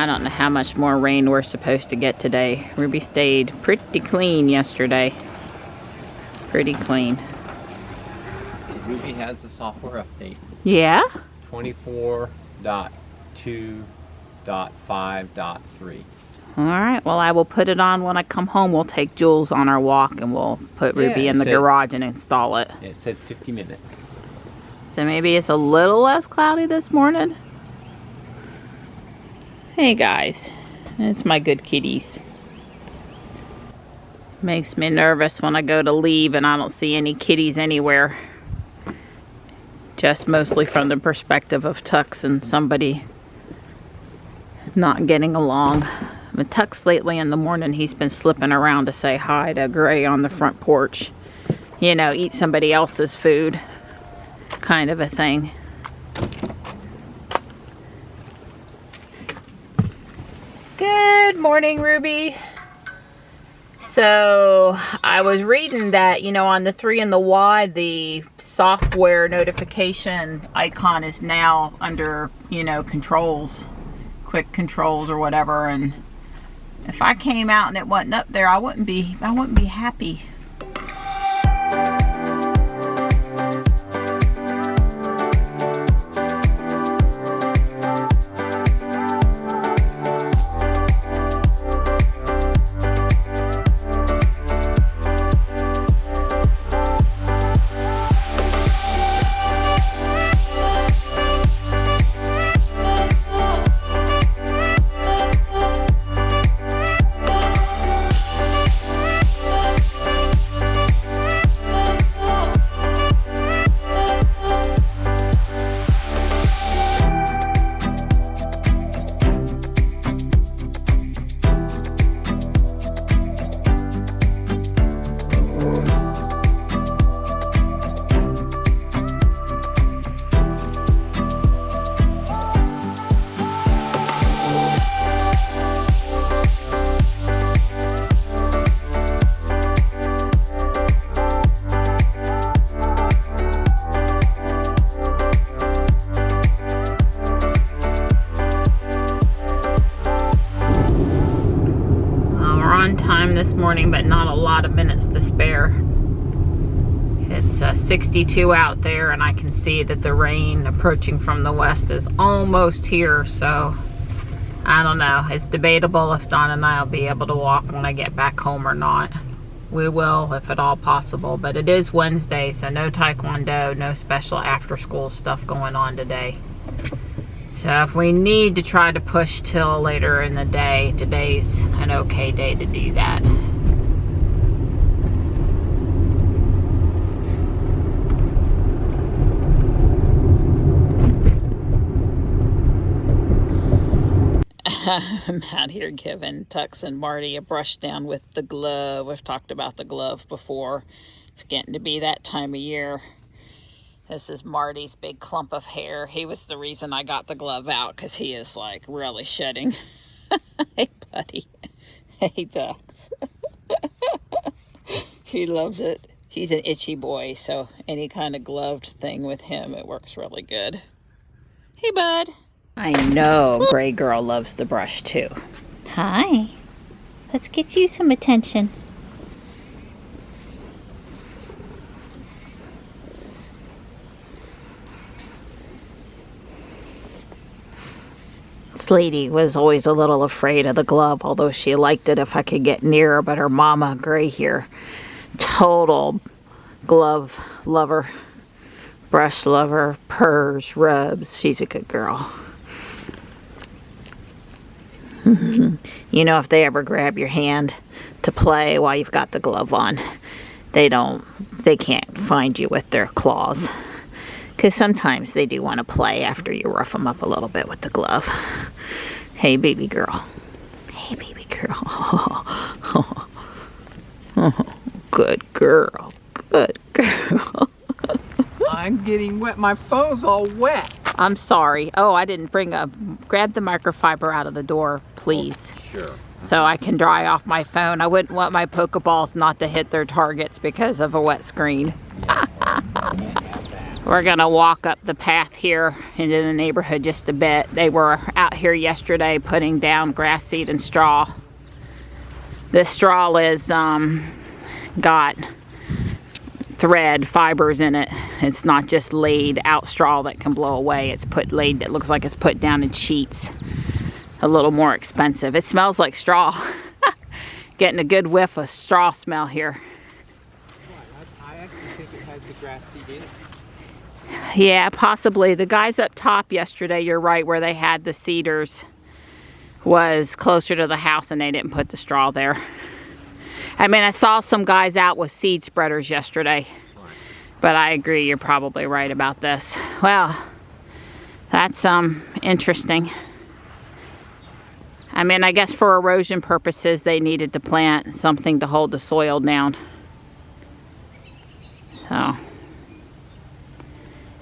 I don't know how much more rain we're supposed to get today. Ruby stayed pretty clean yesterday. Pretty clean. Ruby has the software update. Yeah? 24.2.5.3. Alright, well I will put it on when I come home. We'll take Jules on our walk and we'll put Ruby in the garage and install it. It said 50 minutes. So maybe it's a little less cloudy this morning. Hey guys, it's my good kitties. Makes me nervous when I go to leave and I don't see any kitties anywhere. Just mostly from the perspective of Tux and somebody not getting along. But Tux lately in the morning, he's been slipping around to say hi to Gray on the front porch. You know, eat somebody else's food kind of a thing. Good morning, Ruby. So I was reading that, you know, on the 3 and the Y, the software notification icon is now under, you know, controls, quick controls or whatever. And if I came out and it wasn't up there, I wouldn't be happy. This morning, but not a lot of minutes to spare. It's 62 out there and I can see that the rain approaching from the west is almost here, so I don't know. It's debatable if Dawn and I will be able to walk when I get back home or not. We will if at all possible, but it is Wednesday, so no taekwondo, no special after school stuff going on today. So if we need to try to push till later in the day, today's an okay day to do that. I'm out here giving Tux and Marty a brush down with the glove. We've talked about the glove before. It's getting to be that time of year. This is Marty's big clump of hair. He was the reason I got the glove out because he is like really shedding. Hey, buddy. Hey, Tux. He loves it. He's an itchy boy, so any kind of gloved thing with him, it works really good. Hey, bud. I know Gray Girl loves the brush too. Hi. Let's get you some attention. Lady was always a little afraid of the glove, although she liked it if I could get near her, but her mama, Gray here, total glove lover, brush lover, purrs, rubs. She's a good girl. You know, if they ever grab your hand to play while you've got the glove on, they can't find you with their claws. Because sometimes they do want to play after you rough them up a little bit with the glove. Hey, baby girl. Hey, baby girl. Oh, good girl. Good girl. I'm getting wet. My phone's all wet. I'm sorry. Oh, I didn't grab the microfiber out of the door, please. Oh, sure. So I can dry off my phone. I wouldn't want my Pokeballs not to hit their targets because of a wet screen. Yeah, We're gonna walk up the path here into the neighborhood just a bit. They were out here yesterday putting down grass seed and straw. This straw is got thread fibers in it. It's not just laid out straw that can blow away. It's laid, it looks like it's put down in sheets. A little more expensive. It smells like straw. Getting a good whiff of straw smell here. I actually think it has the grass seed in it. Yeah, possibly. The guys up top yesterday, you're right, where they had the cedars was closer to the house and they didn't put the straw there. I mean, I saw some guys out with seed spreaders yesterday, but I agree, you're probably right about this. Well, that's interesting. I mean, I guess for erosion purposes, they needed to plant something to hold the soil down. So,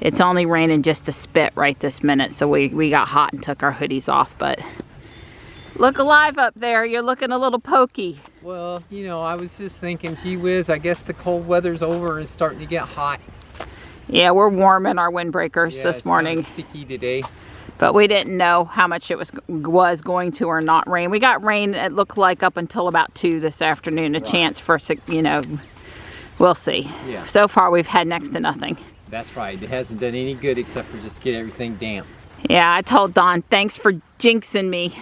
it's only raining just a spit right this minute, so we got hot and took our hoodies off, but look alive up there. You're looking a little pokey. Well, you know, I was just thinking, gee whiz, I guess the cold weather's over and it's starting to get hot. Yeah, we're warming our windbreakers this morning. It's kind of sticky today. But we didn't know how much it was going to or not rain. We got rain, it looked like, up until about 2 this afternoon. A chance for, you know, we'll see. Yeah. So far, we've had next to nothing. That's right. It hasn't done any good except for just get everything damp. Yeah, I told Don, thanks for jinxing me.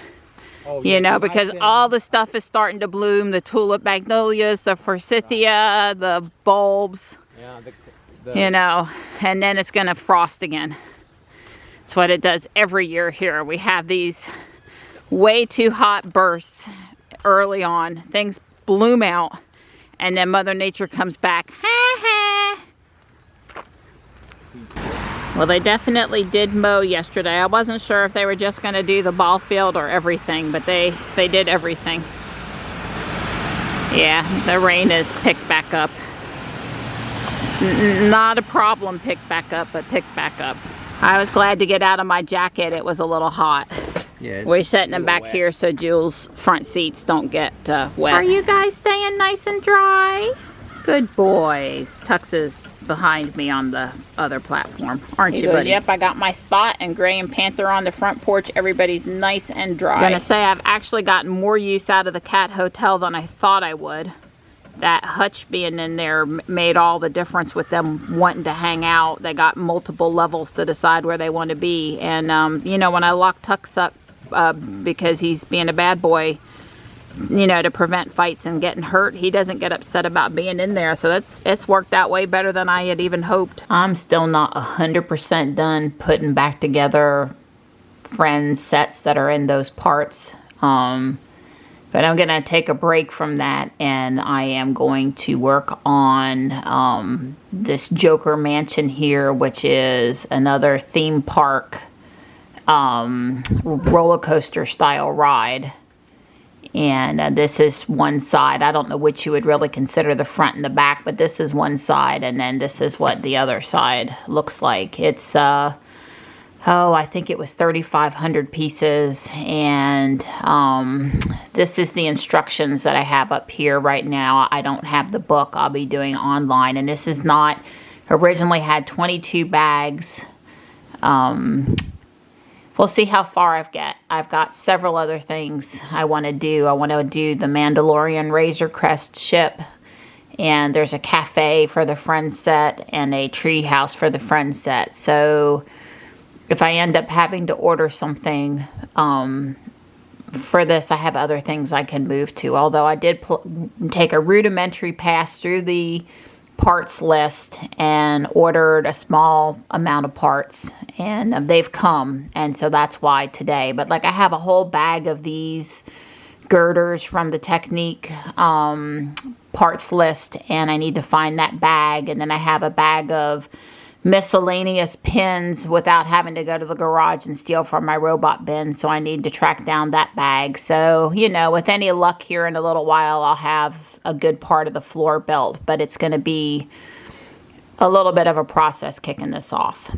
Oh, you know, because all the stuff is starting to bloom. The tulip magnolias, the forsythia, the bulbs. Yeah, you know, and then it's going to frost again. It's what it does every year here. We have these way too hot bursts early on. Things bloom out, and then Mother Nature comes back. Well, they definitely did mow yesterday. I wasn't sure if they were just going to do the ball field or everything, but they did everything. Yeah, the rain is picked back up. Not a problem picked back up, but picked back up. I was glad to get out of my jacket. It was a little hot. Yeah, we're setting them back here so Jules' front seats don't get wet. Are you guys staying nice and dry? Good boys. Tux is behind me on the other platform, aren't you, buddy? Yep, I got my spot, and Gray and Panther on the front porch. Everybody's nice and dry. I'm gonna say I've actually gotten more use out of the cat hotel than I thought I would. That hutch being in there made all the difference with them wanting to hang out. They got multiple levels to decide where they want to be. And, you know, when I lock Tux up because he's being a bad boy, you know, to prevent fights and getting hurt, he doesn't get upset about being in there. So it's worked out way better than I had even hoped. I'm still not 100% done putting back together Friends sets that are in those parts. But I'm going to take a break from that, and I am going to work on this Joker Mansion here, which is another theme park roller coaster style ride. And this is one side. I don't know which you would really consider the front and the back, but this is one side, and then this is what the other side looks like. It's I think it was 3,500 pieces, and this is the instructions that I have up here right now. I don't have the book. I'll be doing online, and this is not, originally had 22 bags. We'll see how far I've got several other things I want to do. I want to do the Mandalorian Razor Crest ship, and there's a cafe for the Friends set and a tree house for the Friends set. So if I end up having to order something for this, I have other things I can move to. Although I did take a rudimentary pass through the parts list and ordered a small amount of parts, and they've come, and so that's why today. But like, I have a whole bag of these girders from the Technique parts list, and I need to find that bag. And then I have a bag of miscellaneous pins without having to go to the garage and steal from my robot bin, so I need to track down that bag. So, you know, with any luck here in a little while, I'll have a good part of the floor built, but it's going to be a little bit of a process kicking this off.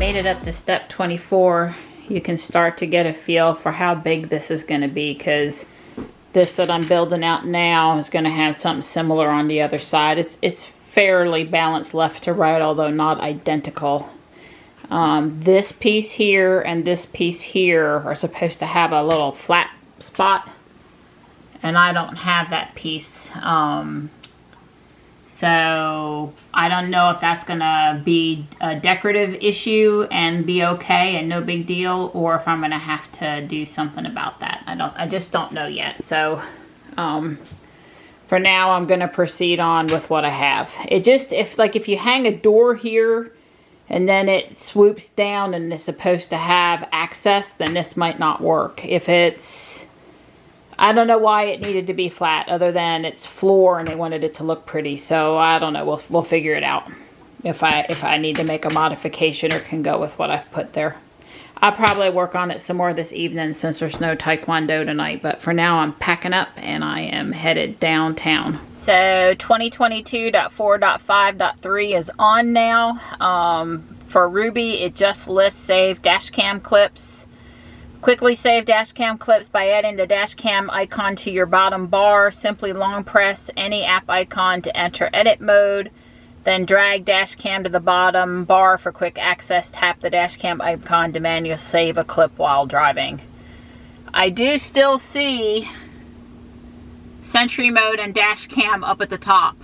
made it up to step 24. You can start to get a feel for how big this is going to be, because this that I'm building out now is going to have something similar on the other side. It's fairly balanced left to right, although not identical. This piece here and this piece here are supposed to have a little flat spot, and I don't have that piece. So I don't know if that's gonna be a decorative issue and be okay and no big deal, or if I'm gonna have to do something about that. I just don't know yet. So for now I'm gonna proceed on with what I have. It just, if you hang a door here and then it swoops down and is supposed to have access, then this might not work. If it's, I don't know why it needed to be flat, other than it's floor and they wanted it to look pretty. So I don't know. We'll figure it out if I need to make a modification or can go with what I've put there. I'll probably work on it some more this evening since there's no taekwondo tonight. But for now, I'm packing up and I am headed downtown. So 2022.4.5.3 is on now. For Ruby, it just lists save dash cam clips. Quickly save dash cam clips by adding the dash cam icon to your bottom bar. Simply long press any app icon to enter edit mode. Then drag dash cam to the bottom bar for quick access. Tap the dash cam icon to manually save a clip while driving. I do still see Sentry mode and dash cam up at the top,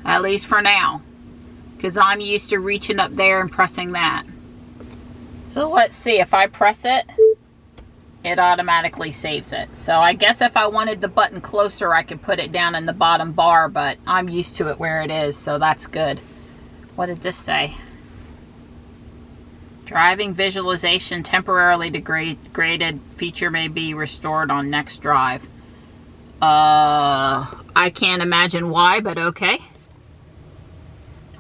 at least for now, because I'm used to reaching up there and pressing that. So let's see, if I press it, it automatically saves it. So I guess if I wanted the button closer, I could put it down in the bottom bar, but I'm used to it where it is, so that's good. What did this say? Driving visualization temporarily degraded. Feature may be restored on next drive. I can't imagine why, but okay.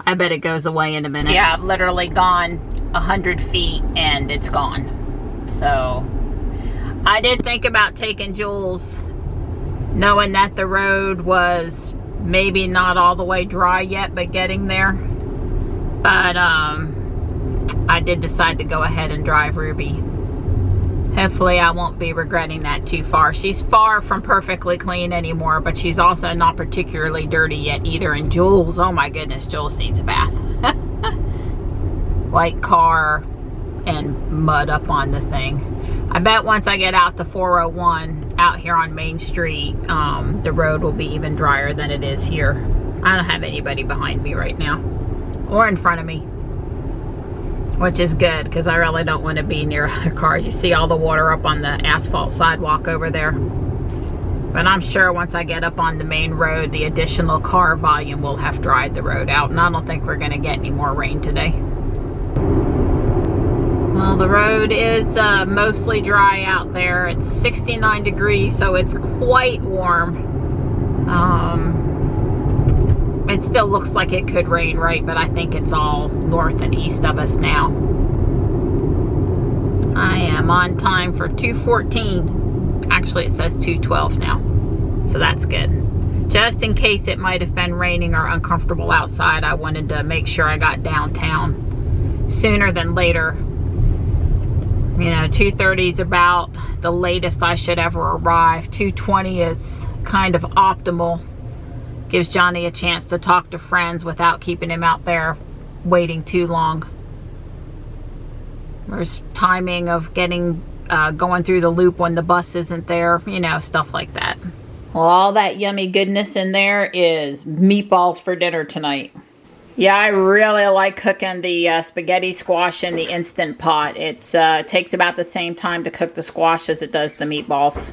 I bet it goes away in a minute. Yeah, I've literally gone 100 feet and it's gone. So I did think about taking Jules, knowing that the road was maybe not all the way dry yet, but getting there. But I did decide to go ahead and drive Ruby. Hopefully I won't be regretting that too far. She's far from perfectly clean anymore, but she's also not particularly dirty yet either. And Jules, oh my goodness, Jules needs a bath. White car and mud up on the thing. I bet once I get out to 401 out here on Main Street, the road will be even drier than it is here. I don't have anybody behind me right now or in front of me, which is good because I really don't want to be near other cars. You see all the water up on the asphalt sidewalk over there. But I'm sure once I get up on the main road, the additional car volume will have dried the road out, and I don't think we're going to get any more rain today. Well, the road is mostly dry out there. It's 69 degrees, so it's quite warm. It still looks like it could rain, right? But I think it's all north and east of us now. I am on time for 2:14. Actually, it says 2:12 now. So that's good. Just in case it might have been raining or uncomfortable outside, I wanted to make sure I got downtown sooner than later. You know, 2:30 is about the latest I should ever arrive. 2:20 is kind of optimal. Gives Johnny a chance to talk to friends without keeping him out there waiting too long. There's timing of getting going through the loop when the bus isn't there, you know, stuff like that. Well, all that yummy goodness in there is meatballs for dinner tonight. Yeah, I really like cooking the spaghetti squash in the Instant Pot. It takes about the same time to cook the squash as it does the meatballs.